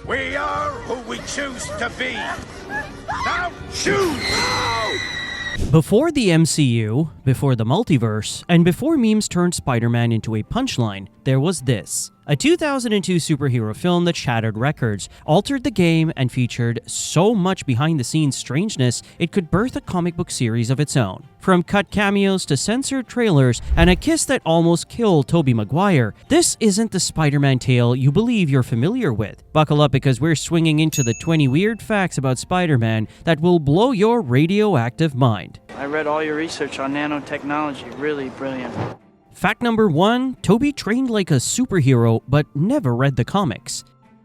We are who we choose to be. Now choose! Before the MCU, before the multiverse, and before memes turned Spider-Man into a punchline, there was this. A 2002 superhero film that shattered records, altered the game, and featured so much behind-the-scenes strangeness it could birth a comic book series of its own. From cut cameos to censored trailers and a kiss that almost killed Tobey Maguire, this isn't the Spider-Man tale you believe you're familiar with. Buckle up because we're swinging into the 20 weird facts about Spider-Man that will blow your radioactive mind. I read all your research on nanotechnology. Really brilliant. Fact number 1, Tobey trained like a superhero but never read the comics.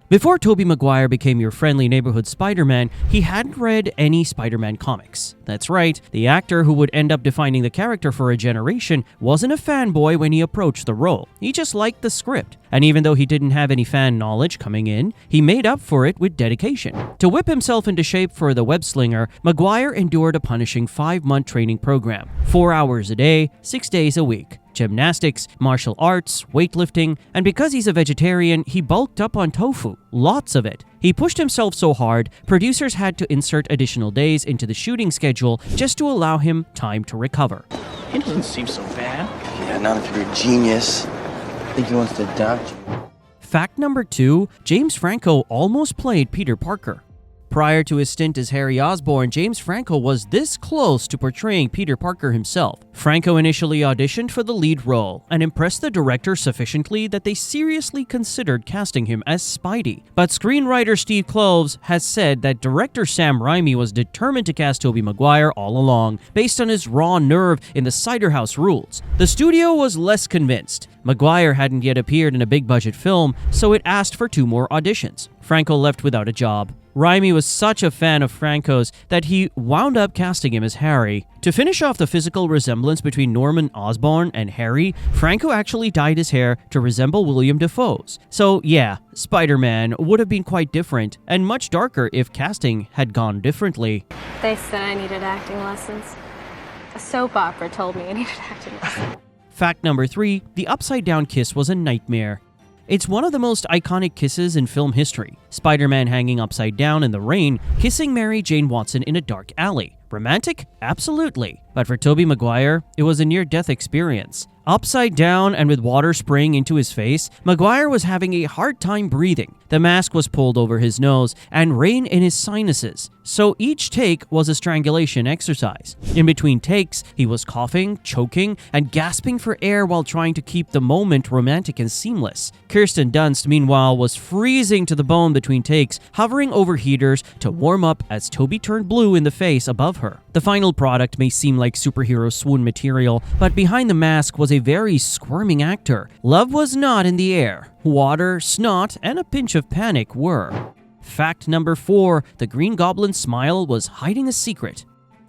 Before Tobey Maguire became your friendly neighborhood Spider-Man, he hadn't read any Spider-Man comics. That's right, the actor who would end up defining the character for a generation wasn't a fanboy when he approached the role. He just liked the script. And even though he didn't have any fan knowledge coming in, he made up for it with dedication. To whip himself into shape for the web-slinger, Maguire endured a punishing 5-month training program. 4 hours a day, 6 days a week. Gymnastics, martial arts, weightlifting, and because he's a vegetarian, he bulked up on tofu. Lots of it. He pushed himself so hard, producers had to insert additional days into the shooting schedule just to allow him time to recover. He doesn't seem so bad. Yeah, not if you're a genius. I think he wants to adopt you. Fact number 2, James Franco almost played Peter Parker. Prior to his stint as Harry Osborn, James Franco was this close to portraying Peter Parker himself. Franco initially auditioned for the lead role and impressed the director sufficiently that they seriously considered casting him as Spidey. But screenwriter Steve Kloves has said that director Sam Raimi was determined to cast Tobey Maguire all along, based on his raw nerve in the Cider House Rules. The studio was less convinced. Maguire hadn't yet appeared in a big-budget film, so it asked for 2 more auditions. Franco left without a job. Raimi was such a fan of Franco's that he wound up casting him as Harry. To finish off the physical resemblance between Norman Osborn and Harry, Franco actually dyed his hair to resemble William Dafoe's. So yeah, Spider-Man would have been quite different and much darker if casting had gone differently. They said I needed acting lessons. A soap opera told me I needed acting lessons. Fact number 3, the upside-down kiss was a nightmare. It's one of the most iconic kisses in film history. Spider-Man hanging upside down in the rain, kissing Mary Jane Watson in a dark alley. Romantic? Absolutely. But for Tobey Maguire, it was a near-death experience. Upside down and with water spraying into his face, Maguire was having a hard time breathing. The mask was pulled over his nose and rain in his sinuses, so each take was a strangulation exercise. In between takes, he was coughing, choking, and gasping for air while trying to keep the moment romantic and seamless. Kirsten Dunst, meanwhile, was freezing to the bone between takes, hovering over heaters to warm up as Tobey turned blue in the face above her. The final product may seem like superhero swoon material, but behind the mask was a very squirming actor. Love was not in the air. Water, snot, and a pinch of panic were. Fact number 4, the Green Goblin's smile was hiding a secret.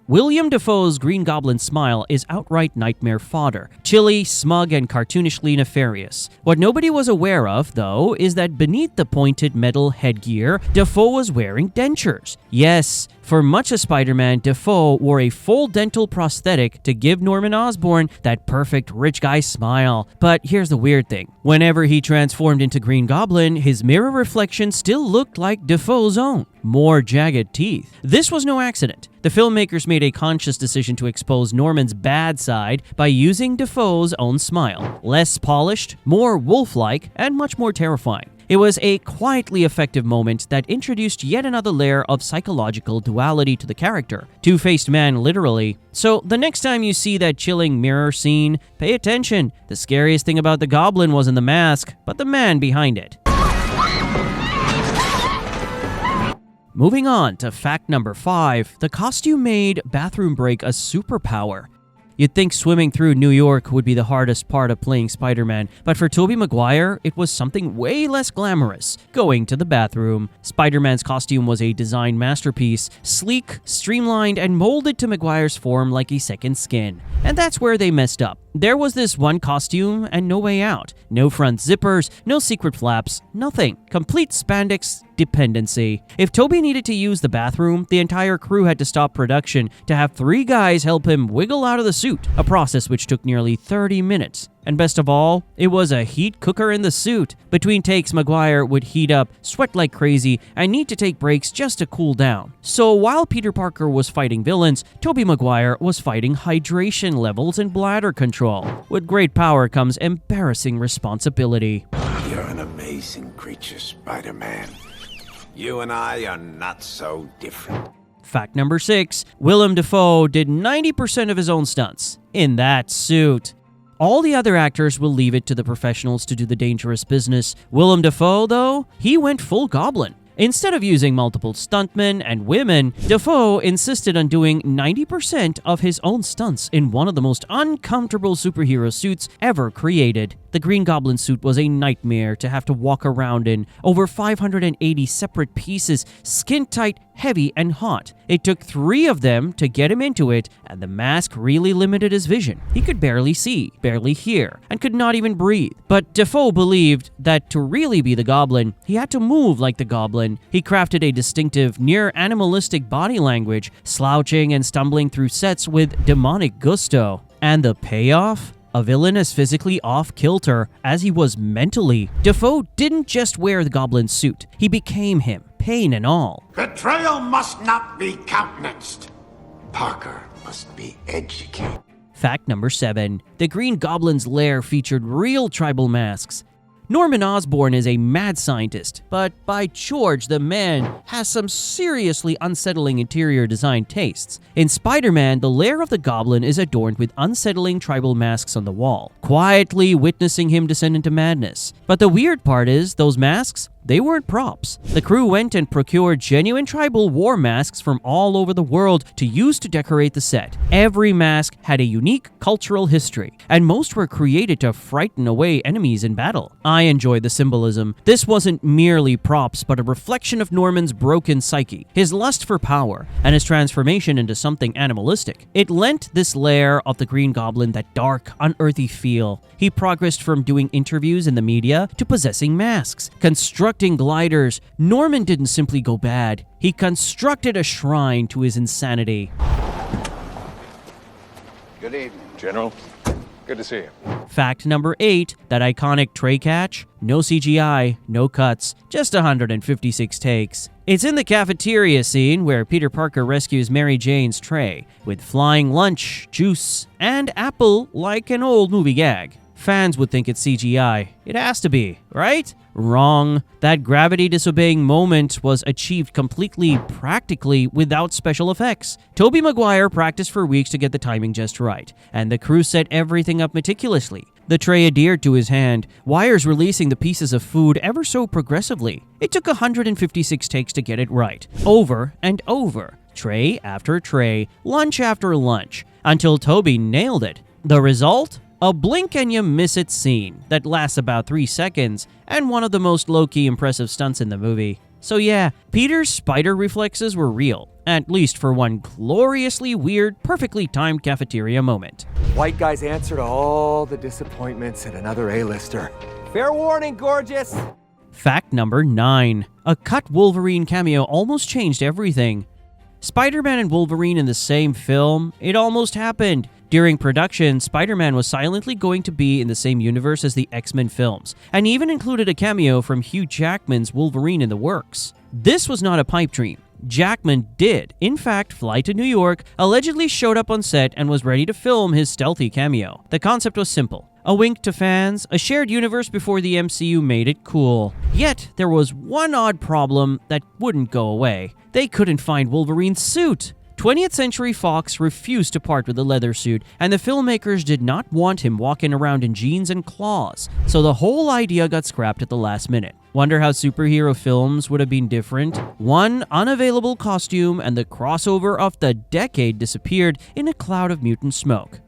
William Dafoe's Green Goblin smile is outright nightmare fodder, chilly, smug, and cartoonishly nefarious. What nobody was aware of, though, is that beneath the pointed metal headgear, Dafoe was wearing dentures. Yes, for much of Spider-Man, Dafoe wore a full dental prosthetic to give Norman Osborn that perfect rich guy smile. But here's the weird thing. Whenever he transformed into Green Goblin, his mirror reflection still looked like Dafoe's own. More jagged teeth. This was no accident. The filmmakers made a conscious decision to expose Norman's bad side by using Dafoe's own smile. Less polished, more wolf-like, and much more terrifying. It was a quietly effective moment that introduced yet another layer of psychological duality to the character. Two-faced man, literally. So the next time you see that chilling mirror scene, pay attention. The scariest thing about the Goblin wasn't the mask, but the man behind it. Moving on to fact number 5, the costume made bathroom break a superpower. You'd think swimming through New York would be the hardest part of playing Spider-Man, but for Tobey Maguire, it was something way less glamorous, going to the bathroom. Spider-Man's costume was a design masterpiece, sleek, streamlined, and molded to Maguire's form like a second skin. And that's where they messed up. There was this one costume and no way out. No front zippers, no secret flaps, nothing. Complete spandex dependency. If Tobey needed to use the bathroom, the entire crew had to stop production to have 3 guys help him wiggle out of the suit, a process which took nearly 30 minutes. And best of all, it was a heat cooker in the suit. Between takes, Maguire would heat up, sweat like crazy, and need to take breaks just to cool down. So while Peter Parker was fighting villains, Tobey Maguire was fighting hydration levels and bladder control. With great power comes embarrassing responsibility. You're an amazing creature, Spider-Man. You and I are not so different. Fact number 6, Willem Dafoe did 90% of his own stunts in that suit. All the other actors will leave it to the professionals to do the dangerous business. Willem Dafoe, though, he went full goblin. Instead of using multiple stuntmen and women, Dafoe insisted on doing 90% of his own stunts in one of the most uncomfortable superhero suits ever created. The Green Goblin suit was a nightmare to have to walk around in, over 580 separate pieces, skin-tight, heavy, and hot. It took 3 of them to get him into it, and the mask really limited his vision. He could barely see, barely hear, and could not even breathe. But Dafoe believed that to really be the Goblin, he had to move like the Goblin. He crafted a distinctive, near-animalistic body language, slouching and stumbling through sets with demonic gusto. And the payoff? A villain as physically off-kilter as he was mentally. Dafoe didn't just wear the Goblin suit, he became him, pain and all. Betrayal must not be countenanced. Parker must be educated. Fact number 7. The Green Goblin's lair featured real tribal masks. Norman Osborn is a mad scientist, but by George, the man has some seriously unsettling interior design tastes. In Spider-Man, the lair of the Goblin is adorned with unsettling tribal masks on the wall, quietly witnessing him descend into madness. But the weird part is, those masks, they weren't props. The crew went and procured genuine tribal war masks from all over the world to use to decorate the set. Every mask had a unique cultural history, and most were created to frighten away enemies in battle. I enjoy the symbolism. This wasn't merely props, but a reflection of Norman's broken psyche, his lust for power, and his transformation into something animalistic. It lent this lair of the Green Goblin that dark, unearthly feel. He progressed from doing interviews in the media to possessing masks, constructing gliders. Norman didn't simply go bad. He constructed a shrine to his insanity. Good evening. General, good to see you. Fact number 8, that iconic tray catch? No CGI, no cuts, just 156 takes. It's in the cafeteria scene where Peter Parker rescues Mary Jane's tray, with flying lunch, juice, and apple like an old movie gag. Fans would think it's CGI. It has to be, right? Wrong. That gravity disobeying moment was achieved completely practically without special effects. Tobey Maguire practiced for weeks to get the timing just right, and the crew set everything up meticulously. The tray adhered to his hand, wires releasing the pieces of food ever so progressively. It took 156 takes to get it right, over and over, tray after tray, lunch after lunch, until Tobey nailed it. The result? A blink and you miss it scene that lasts about 3 seconds and one of the most low-key impressive stunts in the movie. So yeah, Peter's spider reflexes were real, at least for one gloriously weird, perfectly timed cafeteria moment. White guy's answer to all the disappointments and another A-lister. Fair warning, gorgeous! Fact number 9. A cut Wolverine cameo almost changed everything. Spider-Man and Wolverine in the same film? It almost happened. During production, Spider-Man was silently going to be in the same universe as the X-Men films, and even included a cameo from Hugh Jackman's Wolverine in the works. This was not a pipe dream. Jackman did, in fact, fly to New York, allegedly showed up on set, and was ready to film his stealthy cameo. The concept was simple. A wink to fans, a shared universe before the MCU made it cool. Yet, there was one odd problem that wouldn't go away. They couldn't find Wolverine's suit. 20th Century Fox refused to part with the leather suit, and the filmmakers did not want him walking around in jeans and claws, so the whole idea got scrapped at the last minute. Wonder how superhero films would have been different? One unavailable costume and the crossover of the decade disappeared in a cloud of mutant smoke.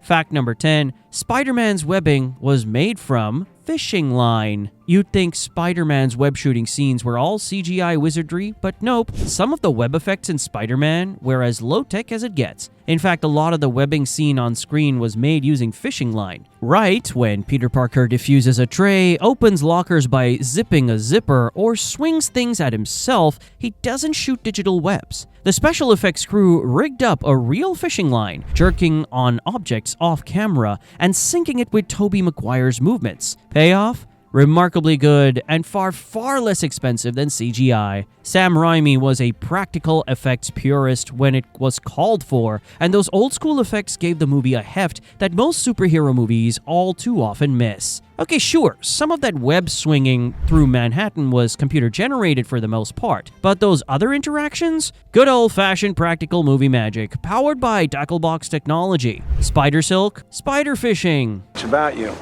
Fact number 10, Spider-Man's webbing was made from fishing line. You'd think Spider-Man's web shooting scenes were all CGI wizardry, but nope. Some of the web effects in Spider-Man were as low-tech as it gets. In fact, a lot of the webbing seen on screen was made using fishing line. Right when Peter Parker defuses a tray, opens lockers by zipping a zipper, or swings things at himself, he doesn't shoot digital webs. The special effects crew rigged up a real fishing line, jerking on objects off camera and syncing it with Tobey Maguire's movements. Payoff? Remarkably good and far, far less expensive than CGI. Sam Raimi was a practical effects purist when it was called for, and those old school effects gave the movie a heft that most superhero movies all too often miss. Okay, sure, some of that web swinging through Manhattan was computer generated for the most part, but those other interactions? Good old-fashioned practical movie magic, powered by Tacklebox technology. Spider silk, spider fishing. It's about you.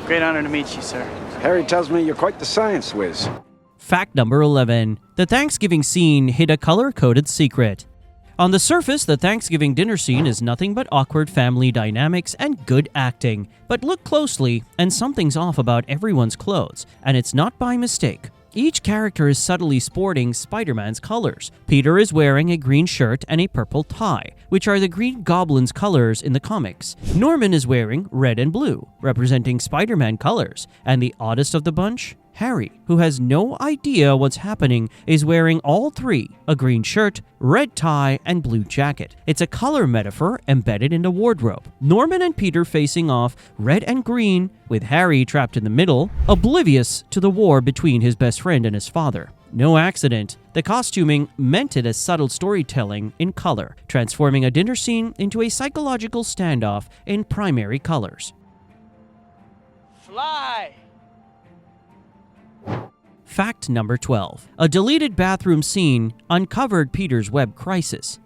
Great honor to meet you, sir. Harry tells me you're quite the science whiz. Fact number 11. The Thanksgiving scene hid a color-coded secret. On the surface, the Thanksgiving dinner scene is nothing but awkward family dynamics and good acting. But look closely, and something's off about everyone's clothes, and it's not by mistake. Each character is subtly sporting Spider-Man's colors. Peter is wearing a green shirt and a purple tie, which are the Green Goblin's colors in the comics. Norman is wearing red and blue, representing Spider-Man colors. And the oddest of the bunch? Harry, who has no idea what's happening, is wearing all three, a green shirt, red tie, and blue jacket. It's a color metaphor embedded in the wardrobe. Norman and Peter facing off, red and green, with Harry trapped in the middle, oblivious to the war between his best friend and his father. No accident. The costuming meant it as subtle storytelling in color, transforming a dinner scene into a psychological standoff in primary colors. Fly! Fact number 12. A deleted bathroom scene uncovered Peter's web crisis.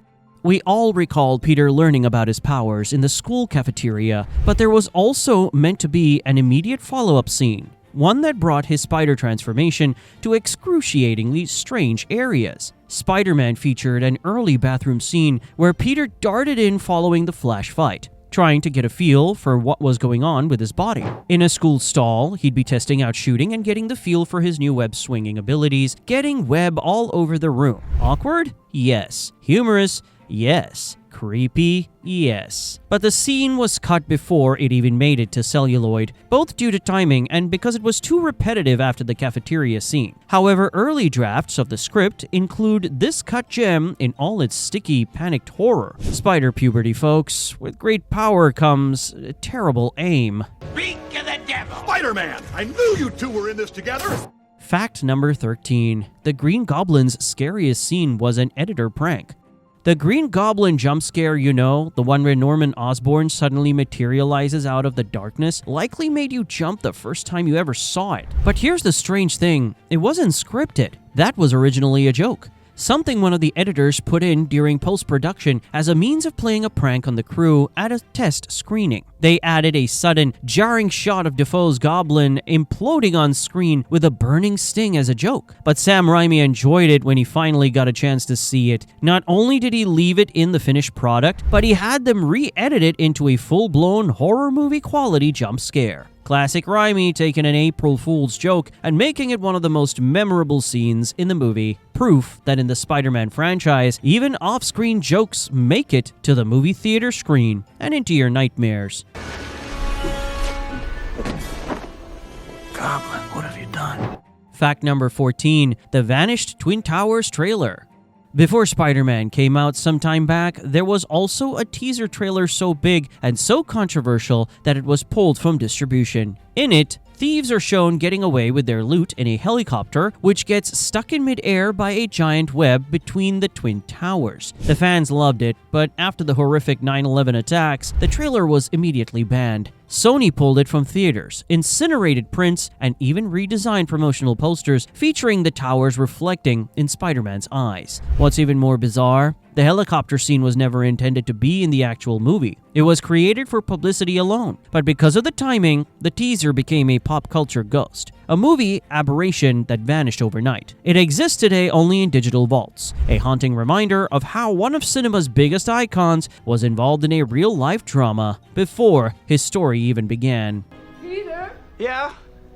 We all recall Peter learning about his powers in the school cafeteria, but there was also meant to be an immediate follow-up scene, one that brought his spider transformation to excruciatingly strange areas. Spider-Man featured an early bathroom scene where Peter darted in following the Flash fight, trying to get a feel for what was going on with his body. In a school stall, he'd be testing out shooting and getting the feel for his new web-swinging abilities, getting web all over the room. Awkward? Yes. Humorous? Yes. Creepy? Yes. But the scene was cut before it even made it to celluloid, both due to timing and because it was too repetitive after the cafeteria scene. However, early drafts of the script include this cut gem in all its sticky, panicked horror. Spider puberty, folks. With great power comes terrible aim. Speak of the devil! Spider-Man! I knew you two were in this together! Fact number 13. The Green Goblin's scariest scene was an editor prank. The Green Goblin jump scare, the one where Norman Osborn suddenly materializes out of the darkness, likely made you jump the first time you ever saw it. But here's the strange thing, it wasn't scripted. That was originally a joke. Something one of the editors put in during post-production as a means of playing a prank on the crew at a test screening. They added a sudden, jarring shot of Dafoe's Goblin imploding on screen with a burning sting as a joke. But Sam Raimi enjoyed it when he finally got a chance to see it. Not only did he leave it in the finished product, but he had them re-edit it into a full-blown horror movie quality jump scare. Classic Raimi taking an April Fool's joke and making it one of the most memorable scenes in the movie. Proof that in the Spider-Man franchise, even off-screen jokes make it to the movie theater screen and into your nightmares. Goblin, what have you done? Fact number 14. The Vanished Twin Towers trailer. Before Spider-Man came out some time back, there was also a teaser trailer so big and so controversial that it was pulled from distribution. In it, thieves are shown getting away with their loot in a helicopter, which gets stuck in midair by a giant web between the Twin Towers. The fans loved it, but after the horrific 9/11 attacks, the trailer was immediately banned. Sony pulled it from theaters, incinerated prints, and even redesigned promotional posters featuring the towers reflecting in Spider-Man's eyes. What's even more bizarre? The helicopter scene was never intended to be in the actual movie. It was created for publicity alone, but because of the timing, the teaser became a pop culture ghost, a movie aberration that vanished overnight. It exists today only in digital vaults, a haunting reminder of how one of cinema's biggest icons was involved in a real-life drama before his story even began. Peter? Yeah?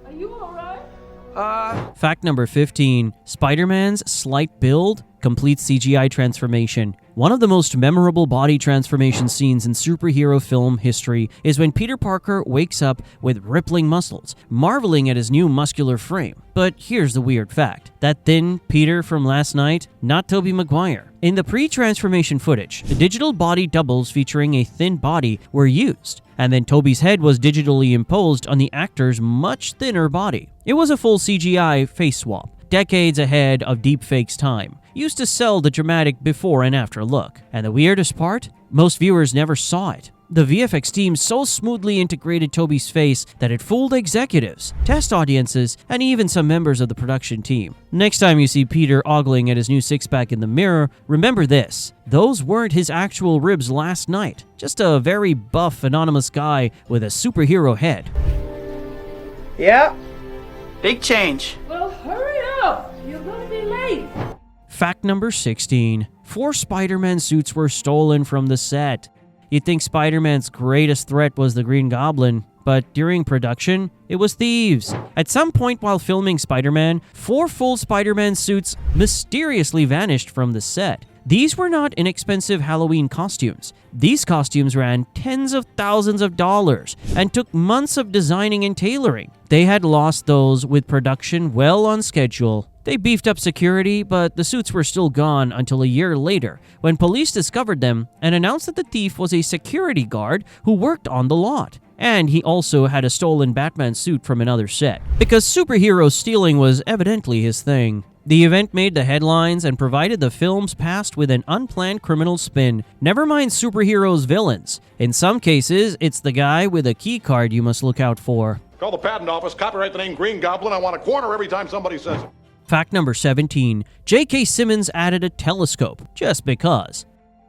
Are you alright? Fact number 15. Spider-Man's slight build, complete CGI transformation. One of the most memorable body transformation scenes in superhero film history is when Peter Parker wakes up with rippling muscles, marveling at his new muscular frame. But here's the weird fact. That thin Peter from last night, not Tobey Maguire. In the pre-transformation footage, the digital body doubles featuring a thin body were used, and then Tobey's head was digitally imposed on the actor's much thinner body. It was a full CGI face swap, decades ahead of deepfakes' time, used to sell the dramatic before and after look. And the weirdest part? Most viewers never saw it. The VFX team so smoothly integrated Tobey's face that it fooled executives, test audiences, and even some members of the production team. Next time you see Peter ogling at his new six-pack in the mirror, remember this. Those weren't his actual ribs last night. Just a very buff, anonymous guy with a superhero head. Yeah? Big change. Well, hurry up. You're gonna be late. Fact number 16. 4 Spider-Man suits were stolen from the set. You'd think Spider-Man's greatest threat was the Green Goblin, but during production, it was thieves. At some point while filming Spider-Man, 4 full Spider-Man suits mysteriously vanished from the set. These were not inexpensive Halloween costumes. These costumes ran tens of thousands of dollars and took months of designing and tailoring. They had lost those with production well on schedule. They beefed up security, but the suits were still gone until a year later, when police discovered them and announced that the thief was a security guard who worked on the lot. And he also had a stolen Batman suit from another set. Because superhero stealing was evidently his thing. The event made the headlines and provided the film's past with an unplanned criminal spin. Never mind superheroes' villains. In some cases, it's the guy with a key card you must look out for. Call the patent office, copyright the name Green Goblin. I want a corner every time somebody says it. Fact number 17. J.K. Simmons added a telescope, just because.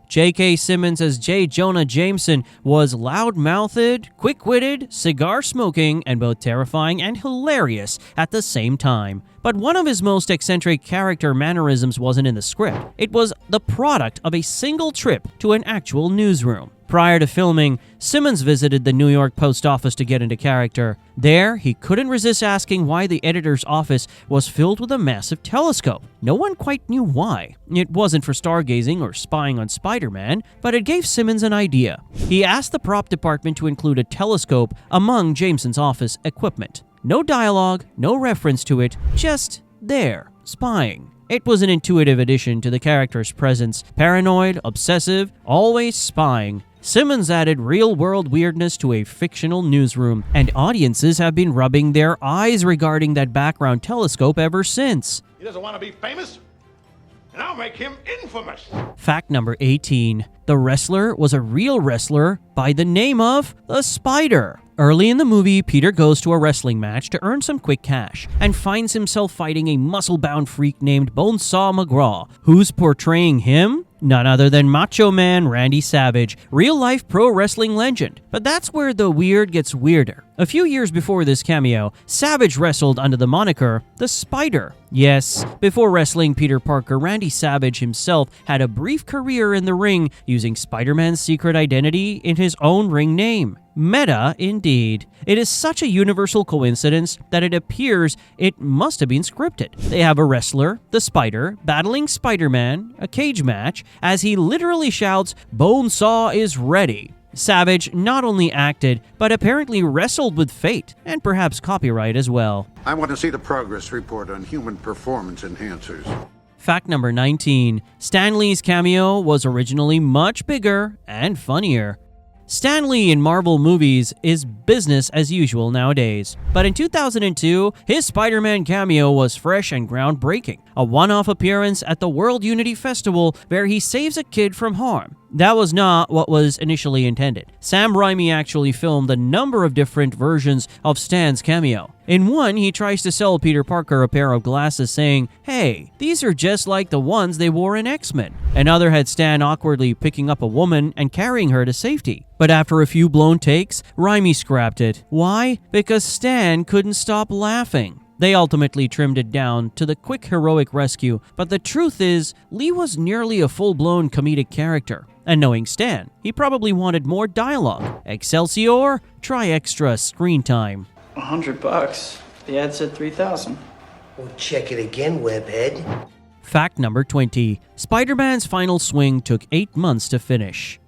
J.K. Simmons as J. Jonah Jameson was loud-mouthed, quick-witted, cigar-smoking, and both terrifying and hilarious at the same time. But one of his most eccentric character mannerisms wasn't in the script. It was the product of a single trip to an actual newsroom. Prior to filming, Simmons visited the New York post office to get into character. There, he couldn't resist asking why the editor's office was filled with a massive telescope. No one quite knew why. It wasn't for stargazing or spying on Spider-Man, but it gave Simmons an idea. He asked the prop department to include a telescope among Jameson's office equipment. No dialogue, no reference to it, just there, spying. It was an intuitive addition to the character's presence. Paranoid, obsessive, always spying. Simmons added real-world weirdness to a fictional newsroom, and audiences have been rubbing their eyes regarding that background telescope ever since. He doesn't want to be famous, and I'll make him infamous. Fact number 18. The wrestler was a real wrestler by the name of the Spider. Early in the movie, Peter goes to a wrestling match to earn some quick cash and finds himself fighting a muscle-bound freak named Bonesaw McGraw. Who's portraying him? None other than Macho Man Randy Savage, real-life pro wrestling legend. But that's where the weird gets weirder. A few years before this cameo, Savage wrestled under the moniker The Spider. Yes, before wrestling Peter Parker, Randy Savage himself had a brief career in the ring using Spider-Man's secret identity in his own ring name. Meta, indeed. It is such a universal coincidence that it appears it must have been scripted. They have a wrestler, the Spider, battling Spider-Man, a cage match, as he literally shouts, "Bonesaw is ready." Savage not only acted, but apparently wrestled with fate, and perhaps copyright as well. I want to see the progress report on human performance enhancers. Fact number 19. Stan Lee's cameo was originally much bigger and funnier. Stan Lee in Marvel movies is business as usual nowadays. But in 2002, his Spider-Man cameo was fresh and groundbreaking. A one-off appearance at the World Unity Festival where he saves a kid from harm. That was not what was initially intended. Sam Raimi actually filmed a number of different versions of Stan's cameo. In one, he tries to sell Peter Parker a pair of glasses saying, "Hey, these are just like the ones they wore in X-Men." Another had Stan awkwardly picking up a woman and carrying her to safety. But after a few blown takes, Raimi scrapped it. Why? Because Stan couldn't stop laughing. They ultimately trimmed it down to the quick heroic rescue, but the truth is, Lee was nearly a full-blown comedic character. And knowing Stan, he probably wanted more dialogue. Excelsior, try extra screen time. $100. The ad said 3,000. Well, check it again, webhead. Fact number 20. Spider-Man's final swing took 8 months to finish.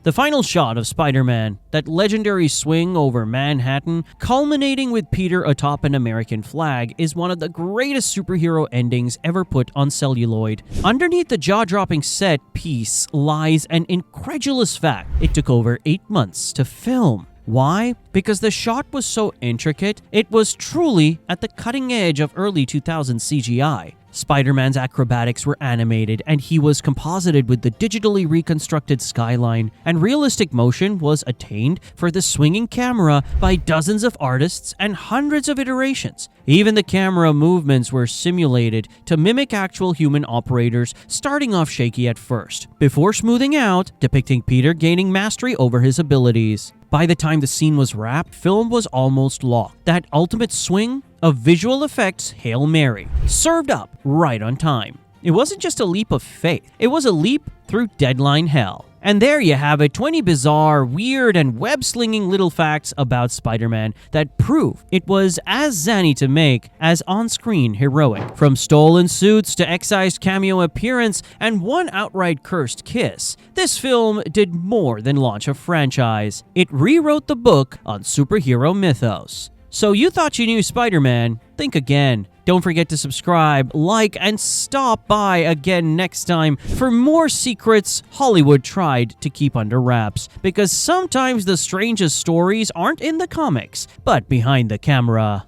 The final shot of Spider-Man, that legendary swing over Manhattan, culminating with Peter atop an American flag, is one of the greatest superhero endings ever put on celluloid. Underneath the jaw-dropping set piece lies an incredulous fact. It took over 8 months to film. Why? Because the shot was so intricate, it was truly at the cutting edge of early 2000s CGI. Spider-Man's acrobatics were animated, and he was composited with the digitally reconstructed skyline, and realistic motion was attained for the swinging camera by dozens of artists and hundreds of iterations. Even the camera movements were simulated to mimic actual human operators, starting off shaky at first, before smoothing out, depicting Peter gaining mastery over his abilities. By the time the scene was wrapped, film was almost locked. That ultimate swing of visual effects Hail Mary, served up right on time. It wasn't just a leap of faith, it was a leap through deadline hell. And there you have it, 20 bizarre, weird, and web-slinging little facts about Spider-Man that prove it was as zany to make as on-screen heroic. From stolen suits to excised cameo appearance and one outright cursed kiss, this film did more than launch a franchise. It rewrote the book on superhero mythos. So you thought you knew Spider-Man? Think again. Don't forget to subscribe, like, and stop by again next time for more secrets Hollywood tried to keep under wraps. Because sometimes the strangest stories aren't in the comics, but behind the camera.